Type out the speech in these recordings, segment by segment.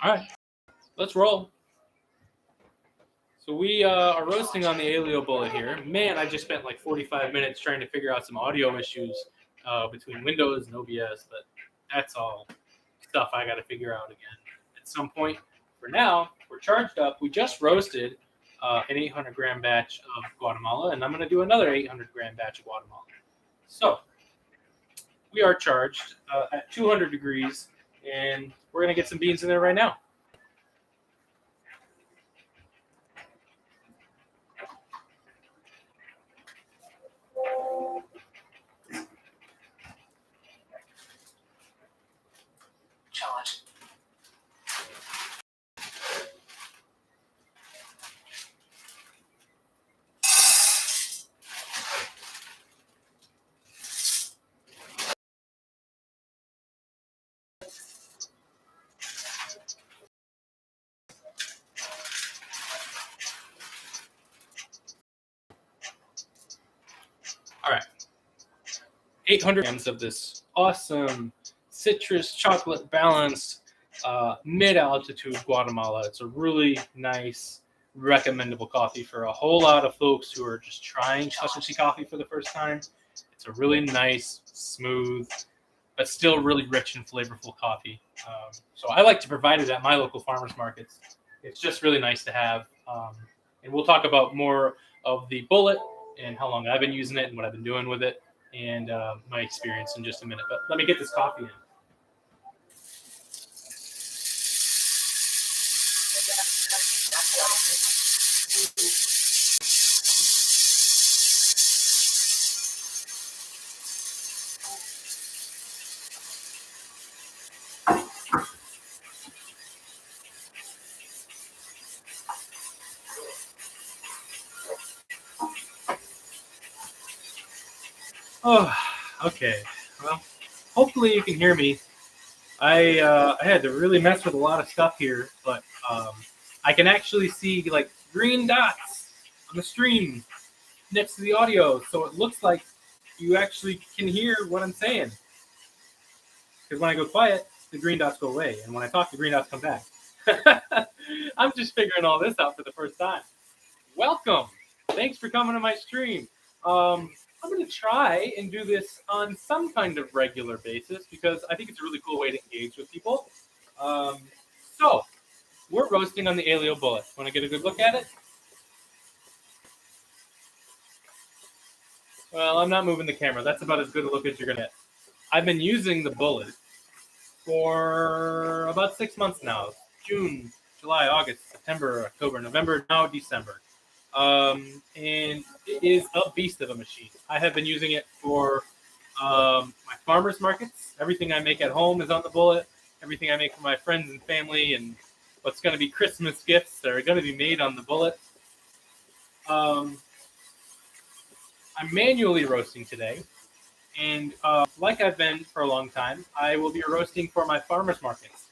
All right, let's roll. So we are roasting on the Aillio Bullet here. Man, I just spent like 45 minutes trying to figure out some audio issues between Windows and OBS, but that's all stuff I got to figure out again at some point. For now, we're charged up. We just roasted an 800 gram batch of Guatemala, and I'm going to do another 800 gram batch of Guatemala. So we are charged at 200 degrees, and we're going to get some beans in there right now. All right, 800 grams of this awesome citrus chocolate balanced mid-altitude Guatemala. It's a really nice, recommendable coffee for a whole lot of folks who are just trying specialty coffee for the first time. It's a really nice, smooth, but still really rich and flavorful coffee. So I like to provide it at my local farmers markets. It's just really nice to have. And we'll talk about more of the Bullet and how long I've been using it and what I've been doing with it and my experience in just a minute. But let me get this coffee in. Oh, okay. Well, hopefully you can hear me. I had to really mess with a lot of stuff here, but I can actually see like green dots on the stream next to the audio, so it looks like you actually can hear what I'm saying. Because when I go quiet, the green dots go away, and when I talk, the green dots come back. I'm just figuring all this out for the first time. Welcome. Thanks for coming to my stream. I'm going to try and do this on some kind of regular basis because I think it's a really cool way to engage with people. So we're roasting on the Aillio Bullet. Want to get a good look at it? Well, I'm not moving the camera. That's about as good a look as you're going to get. I've been using the Bullet for about 6 months now. June, July, August, September, October, November, now December. And it is a beast of a machine. I have been using it for my farmers markets. Everything I make at home is on the Bullet. Everything I make for my friends and family and what's going to be Christmas gifts that are going to be made on the Bullet. I'm manually roasting today. And like I've been for a long time, I will be roasting for my farmers markets.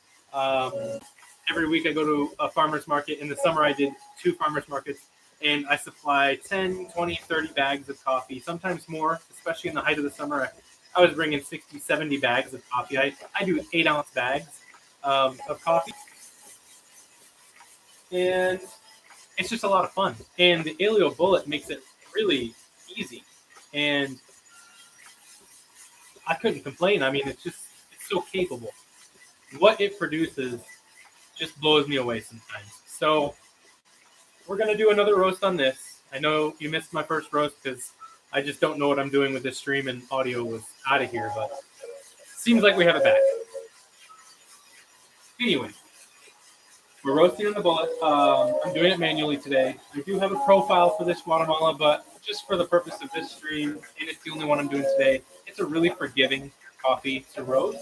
Every week I go to a farmers market. In the summer I did 2 farmers markets. And I supply 10, 20, 30 bags of coffee, sometimes more, especially in the height of the summer. I was bringing 60, 70 bags of coffee. I do 8-ounce bags of coffee. And it's just a lot of fun. And the Aillio Bullet makes it really easy. And I couldn't complain. I mean, it's so capable. What it produces just blows me away sometimes. So we're going to do another roast on this. I know you missed my first roast because I just don't know what I'm doing with this stream and audio was out of here, but seems like we have it back. Anyway, we're roasting on the Bullet. I'm doing it manually today. I do have a profile for this Guatemala, but just for the purpose of this stream, and it's the only one I'm doing today, it's a really forgiving coffee to roast.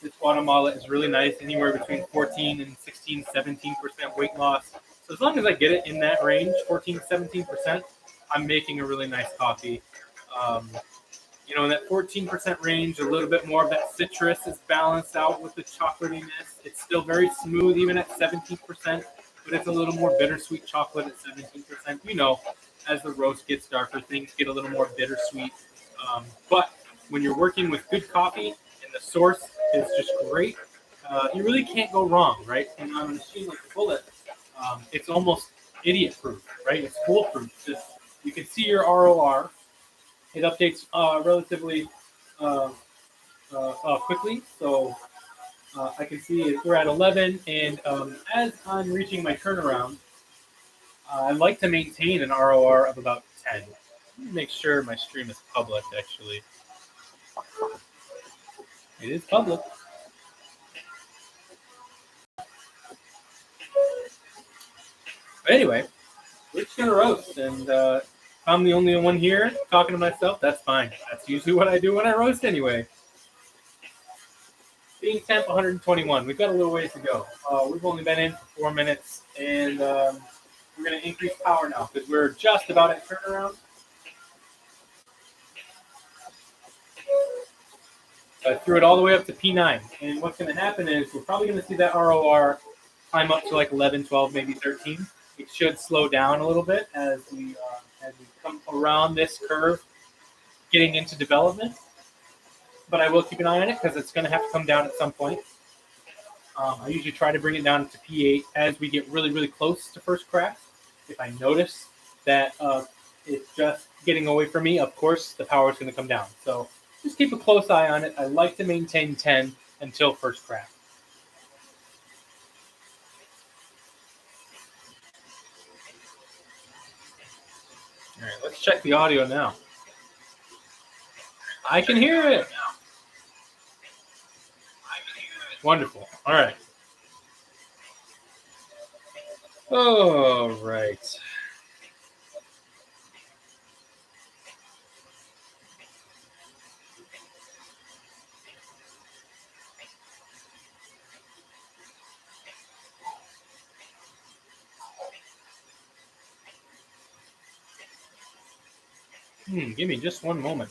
This Guatemala is really nice, anywhere between 14 and 16, 17% weight loss. So as long as I get it in that range, 14 to 17%, I'm making a really nice coffee. In that 14% range, a little bit more of that citrus is balanced out with the chocolatiness. It's still very smooth, even at 17%, but it's a little more bittersweet chocolate at 17%. As the roast gets darker, things get a little more bittersweet. But when you're working with good coffee and the source is just great, you really can't go wrong, right? And on a machine like the Bullet, it's almost idiot-proof, right? It's foolproof. Just you can see your ROR. It updates relatively uh, quickly, so I can see we're at 11. And as I'm reaching my turnaround, I like to maintain an ROR of about 10. Let me make sure my stream is public. Actually, it is public. But anyway, we're just gonna roast, and if I'm the only one here talking to myself, that's fine. That's usually what I do when I roast anyway. Being temp 121, we've got a little ways to go. We've only been in for 4 minutes, and we're gonna increase power now because we're just about at turnaround. So I threw it all the way up to P9, and what's gonna happen is we're probably gonna see that ROR climb up to like 11, 12, maybe 13. It should slow down a little bit as we come around this curve, getting into development. But I will keep an eye on it because it's going to have to come down at some point. I usually try to bring it down to P8 as we get really, really close to first crack. If I notice that it's just getting away from me, of course, the power is going to come down. So just keep a close eye on it. I like to maintain 10 until first crack. All right, let's check the audio now. I can hear it. Wonderful. All right. All right. Give me just one moment.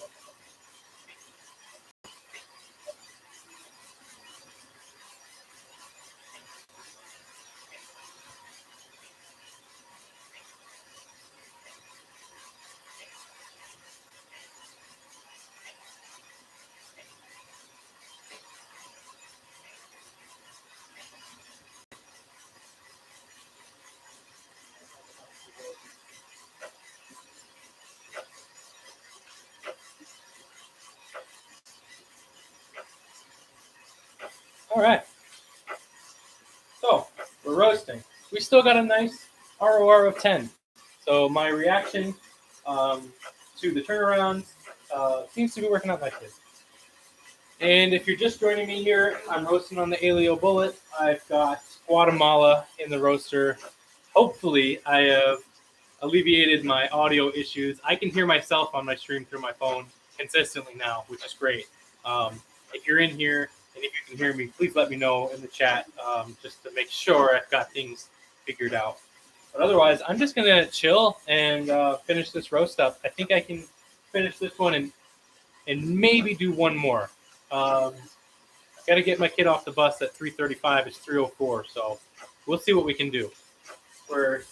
All right. So we're roasting. We still got a nice ROR of 10. So my reaction to the turnarounds seems to be working out nicely. And if you're just joining me here, I'm roasting on the Aillio Bullet. I've got Guatemala in the roaster. Hopefully, I have alleviated my audio issues. I can hear myself on my stream through my phone consistently now, which is great. If you're in here and if you can hear me, please let me know in the chat just to make sure I've got things figured out. But otherwise, I'm just going to chill and finish this roast up. I think I can finish this one and maybe do one more. Got to get my kid off the bus at 3:35. It's 3:04, so we'll see what we can do. We're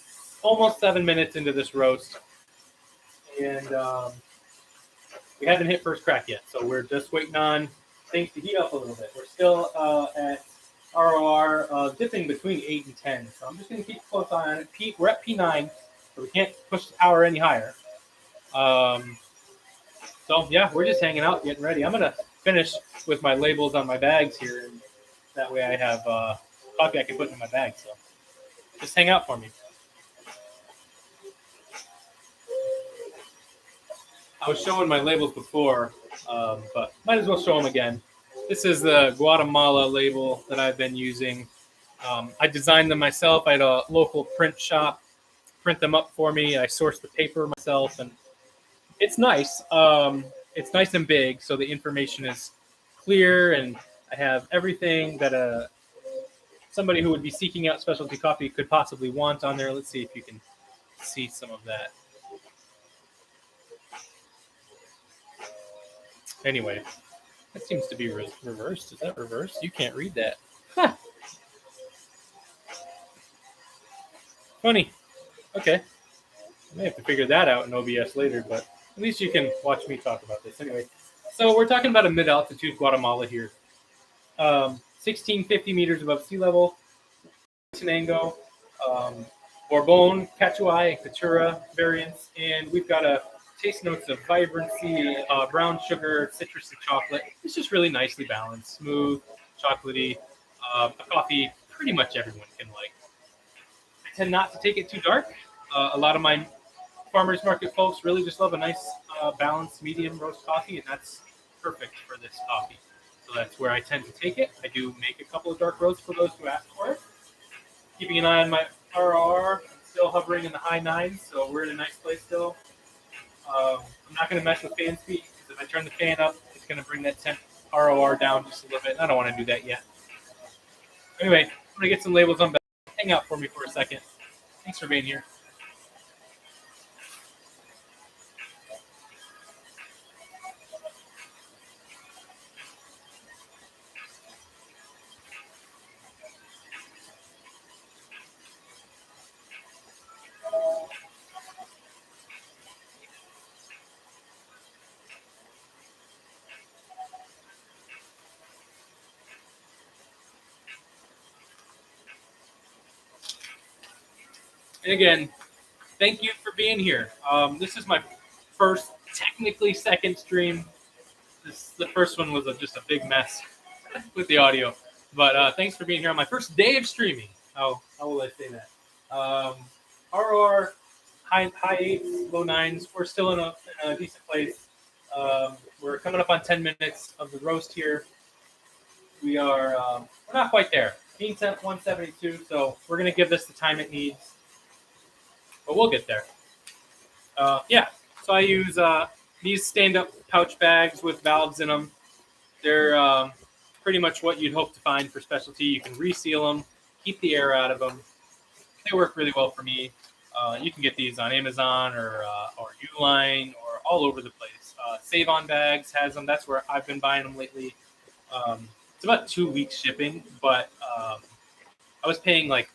almost 7 minutes into this roast, and we haven't hit first crack yet, so we're just waiting on things to heat up a little bit. We're still at ROR dipping between 8 and 10, so I'm just going to keep a close eye on it. We're at P9, so we can't push the power any higher. So, yeah, we're just hanging out, getting ready. I'm going to finish with my labels on my bags here, and that way I have coffee I can put in my bag, so just hang out for me. I was showing my labels before, but might as well show them again. This is the Guatemala label that I've been using. I designed them myself. I had a local print shop print them up for me. I sourced the paper myself, and it's nice. It's nice and big, so the information is clear, and I have everything that somebody who would be seeking out specialty coffee could possibly want on there. Let's see if you can see some of that. Anyway, that seems to be reversed. Is that reversed? You can't read that. Huh. Funny. Okay. I may have to figure that out in OBS later, but at least you can watch me talk about this. Anyway, so we're talking about a mid-altitude Guatemala here. 1650 meters above sea level. Tenango, Bourbon, Cachuai, and Catura variants, and we've got a taste notes of vibrancy, brown sugar, citrus, and chocolate. It's just really nicely balanced, smooth, chocolatey, a coffee pretty much everyone can like. I tend not to take it too dark. A lot of my farmers market folks really just love a nice balanced medium roast coffee, and that's perfect for this coffee. So that's where I tend to take it. I do make a couple of dark roasts for those who ask for it. Keeping an eye on my ROR, still hovering in the high 9s, so we're in a nice place still. I'm not going to mess with fan speed, because if I turn the fan up, it's going to bring that temp ROR down just a little bit, and I don't want to do that yet. Anyway, I'm going to get some labels on back. Hang out for me for a second. Thanks for being here. And again, thank you for being here. This is my first, technically second stream. The first one was just a big mess with the audio. But thanks for being here on my first day of streaming. How will I say that? ROR, high 8s, low 9s. We're still in a decent place. We're coming up on 10 minutes of the roast here. We're not quite there. Bean temp 172, so we're going to give this the time it needs. But we'll get there. Yeah, so I use these stand-up pouch bags with valves in them. They're pretty much what you'd hope to find for specialty. You can reseal them, keep the air out of them. They work really well for me. You can get these on Amazon or Uline or all over the place. Save On Bags has them. That's where I've been buying them lately. It's about 2 weeks shipping, but I was paying like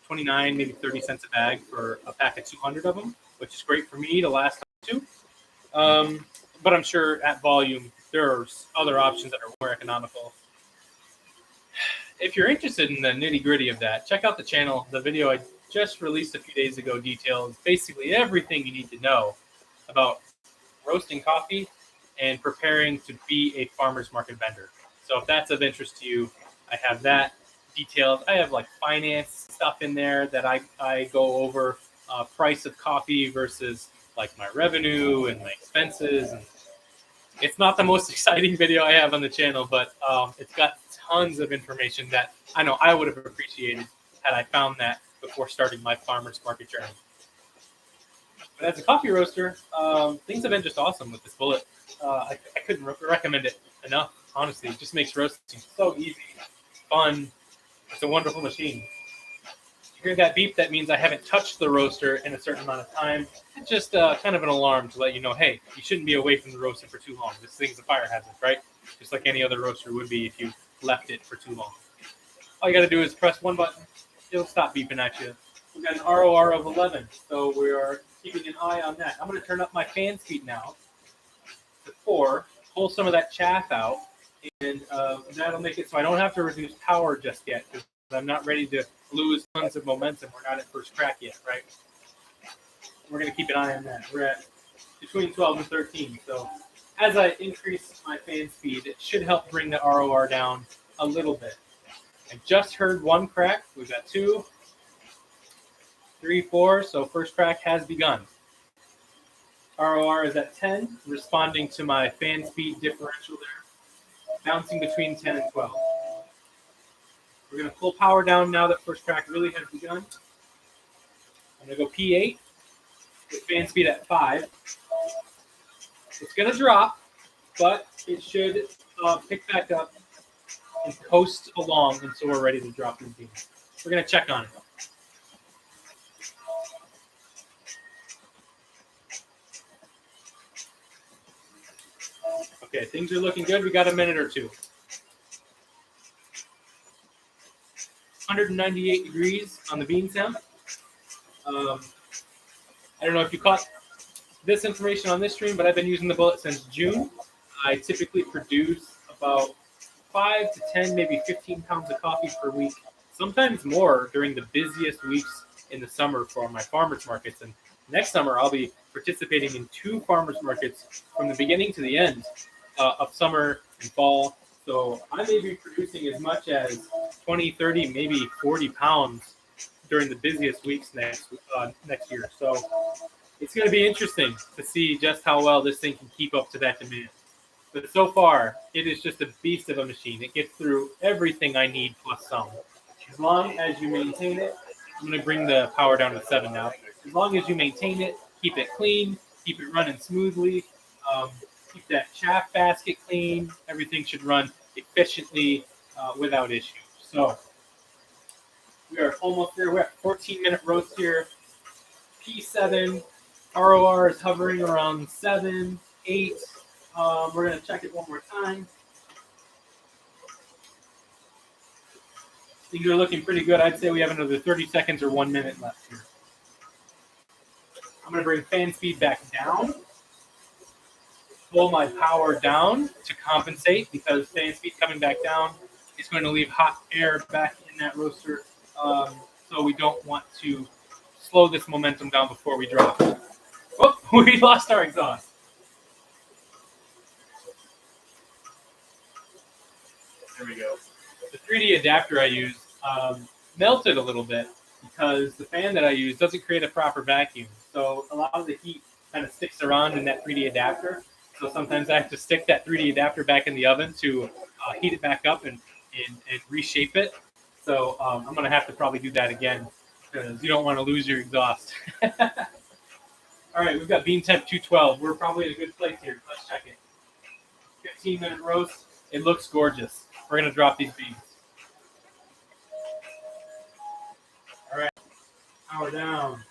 29, maybe 30 cents a bag for a pack of 200 of them, which is great for me to last two. But I'm sure at volume, there's other options that are more economical. If you're interested in the nitty gritty of that, check out the channel. The video I just released a few days ago details basically everything you need to know about roasting coffee and preparing to be a farmer's market vendor. So if that's of interest to you, I have that detailed. I have like finance stuff in there that I go over price of coffee versus like my revenue and my expenses. And it's not the most exciting video I have on the channel, but it's got tons of information that I know I would have appreciated had I found that before starting my farmer's market journey. But as a coffee roaster, things have been just awesome with this bullet. I couldn't recommend it enough, honestly. It just makes roasting so easy, fun. It's a wonderful machine. You hear that beep, that means I haven't touched the roaster in a certain amount of time. It's just kind of an alarm to let you know, hey, you shouldn't be away from the roaster for too long. This thing's a fire hazard, right? Just like any other roaster would be if you left it for too long. All you got to do is press one button. It'll stop beeping at you. We've got an ROR of 11, so we are keeping an eye on that. I'm going to turn up my fan speed now to 4, pull some of that chaff out, and that'll make it so I don't have to reduce power just yet, because I'm not ready to lose tons of momentum. We're not at first crack yet, right? We're going to keep an eye on that. We're at between 12 and 13. So as I increase my fan speed, it should help bring the ROR down a little bit. I just heard one crack. We've got 2, 3, 4. So first crack has begun. ROR is at 10, responding to my fan speed differential there, bouncing between 10 and 12. We're going to pull power down now that first crack really has begun. I'm going to go P8 with fan speed at 5. It's going to drop, but it should pick back up and coast along until we're ready to drop these beans. We're going to check on it. Okay, things are looking good. We got a minute or two. 198 degrees on the bean temp. I don't know if you caught this information on this stream, but I've been using the bullet since June. I typically produce about 5 to 10, maybe 15 pounds of coffee per week, sometimes more during the busiest weeks in the summer for my farmers markets. And next summer, I'll be participating in 2 farmers markets from the beginning to the end of summer and fall. So I may be producing as much as 20, 30, maybe 40 pounds during the busiest weeks next year. So it's going to be interesting to see just how well this thing can keep up to that demand. But so far, it is just a beast of a machine. It gets through everything I need plus some. As long as you maintain it, I'm going to bring the power down to 7 now. As long as you maintain it, keep it clean, keep it running smoothly, keep that chaff basket clean, everything should run efficiently without issues. So we are almost there. We're at 14-minute roast here. P7, ROR is hovering around 7, 8. We're going to check it one more time. Things are looking pretty good. I'd say we have another 30 seconds or 1 minute left here. I'm going to bring fan speed back down. Pull my power down to compensate because fan speed coming back down is going to leave hot air back in that roaster. So we don't want to slow this momentum down before we drop it. Oh, we lost our exhaust. There we go. The 3D adapter I used melted a little bit because the fan that I use doesn't create a proper vacuum. So a lot of the heat kind of sticks around in that 3D adapter. So sometimes I have to stick that 3D adapter back in the oven to heat it back up and reshape it. So I'm going to have to probably do that again because you don't want to lose your exhaust. All right, we've got bean temp 212. We're probably in a good place here. Let's check it. 15-minute roast. It looks gorgeous. We're going to drop these beans. All right, power down.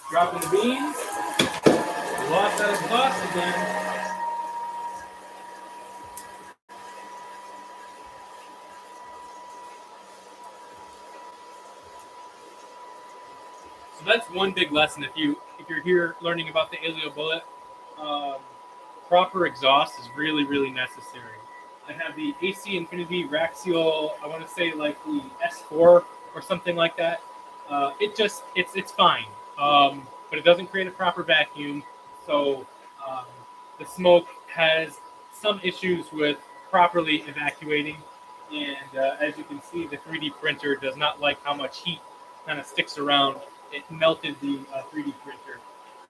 Dropping the beans. Lost that exhaust again. So that's one big lesson. If you're here learning about the Aillio Bullet, proper exhaust is really, really necessary. I have the AC Infinity Rack Seal, I want to say like the S4 or something like that. It's fine, but it doesn't create a proper vacuum. So the smoke has some issues with properly evacuating. And as you can see, the 3D printer does not like how much heat kind of sticks around. It melted the 3D printer.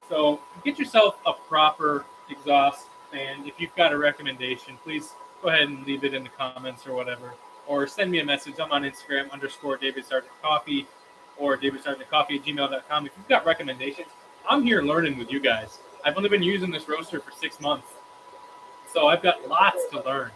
So get yourself a proper exhaust, and if you've got a recommendation, please go ahead and leave it in the comments or whatever, or send me a message. I'm on Instagram _DavidSargentCoffee or DavidSargentCoffee@gmail.com. If you've got recommendations, I'm here learning with you guys. I've only been using this roaster for 6 months, so I've got lots to learn.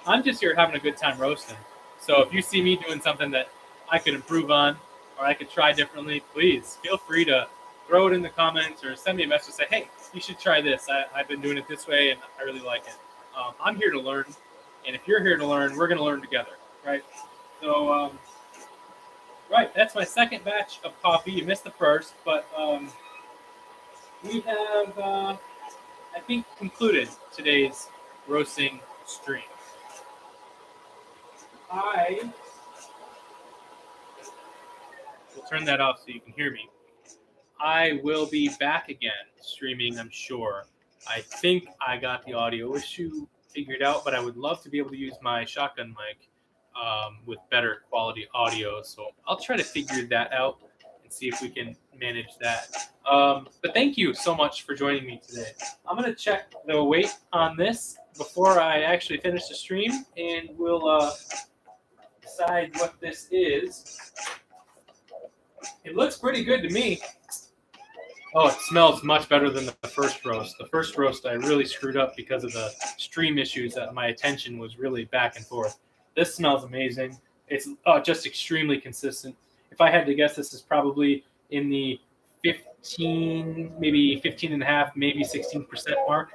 I'm just here having a good time roasting. So if you see me doing something that I could improve on or I could try differently, please feel free to throw it in the comments or send me a message and say, hey, you should try this. I've been doing it this way, and I really like it. I'm here to learn, and if you're here to learn, we're going to learn together, right? So, right, that's my second batch of coffee. You missed the first, but we have, I think, concluded today's roasting stream. I will turn that off so you can hear me. I will be back again streaming, I'm sure. I think I got the audio issue figured out, but I would love to be able to use my shotgun mic with better quality audio. So I'll try to figure that out and see if we can manage that. But thank you so much for joining me today. I'm going to check the weight on this before I actually finish the stream, and we'll decide what this is. It looks pretty good to me. Oh, it smells much better than the first roast. The first roast I really screwed up because of the stream issues that my attention was really back and forth. This smells amazing. It's just extremely consistent. If I had to guess, this is probably in the 15, maybe 15 and a half, maybe 16% mark.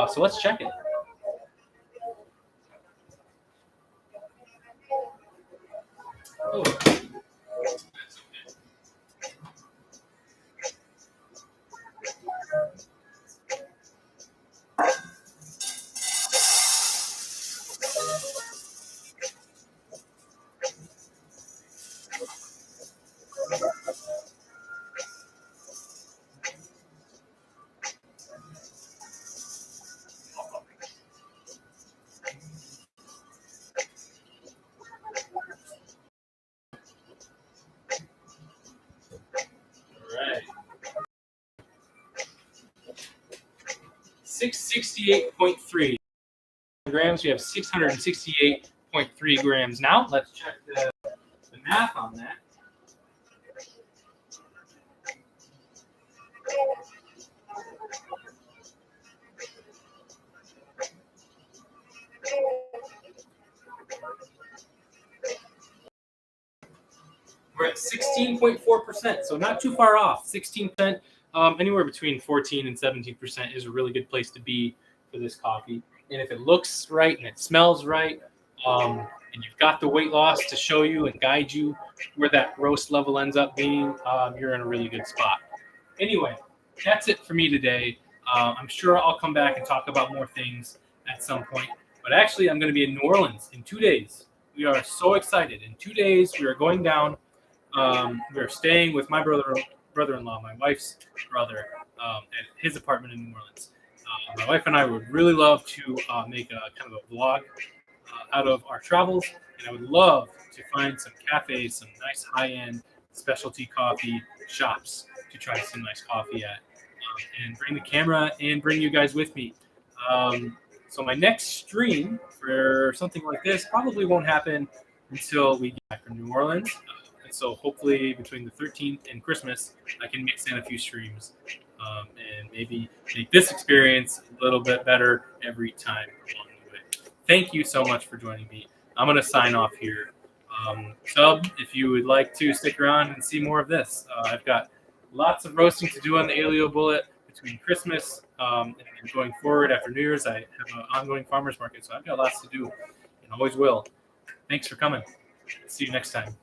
So let's check it. Oh. 668.3 grams. We have 668.3 grams. Now let's check the math on that. We're at 16.4%, so not too far off. 16%, anywhere between 14 and 17% is a really good place to be for this coffee. And if it looks right and it smells right, and you've got the weight loss to show you and guide you where that roast level ends up being, you're in a really good spot. Anyway, that's it for me today. I'm sure I'll come back and talk about more things at some point. But actually, I'm going to be in New Orleans in 2 days. We are so excited. In 2 days, we are going down. We're staying with my brother-in-law, my wife's brother, at his apartment in New Orleans. My wife and I would really love to make a kind of a vlog out of our travels, and I would love to find some cafes, some nice high-end specialty coffee shops to try some nice coffee at, and bring the camera and bring you guys with me. So my next stream for something like this probably won't happen until we get back from New Orleans. And so hopefully between the 13th and Christmas, I can mix in a few streams and maybe make this experience a little bit better every time along the way. Thank you so much for joining me. I'm going to sign off here. Sub, if you would like to stick around and see more of this, I've got lots of roasting to do on the Aillio Bullet between Christmas and going forward after New Year's. I have an ongoing farmers market, so I've got lots to do and always will. Thanks for coming. See you next time.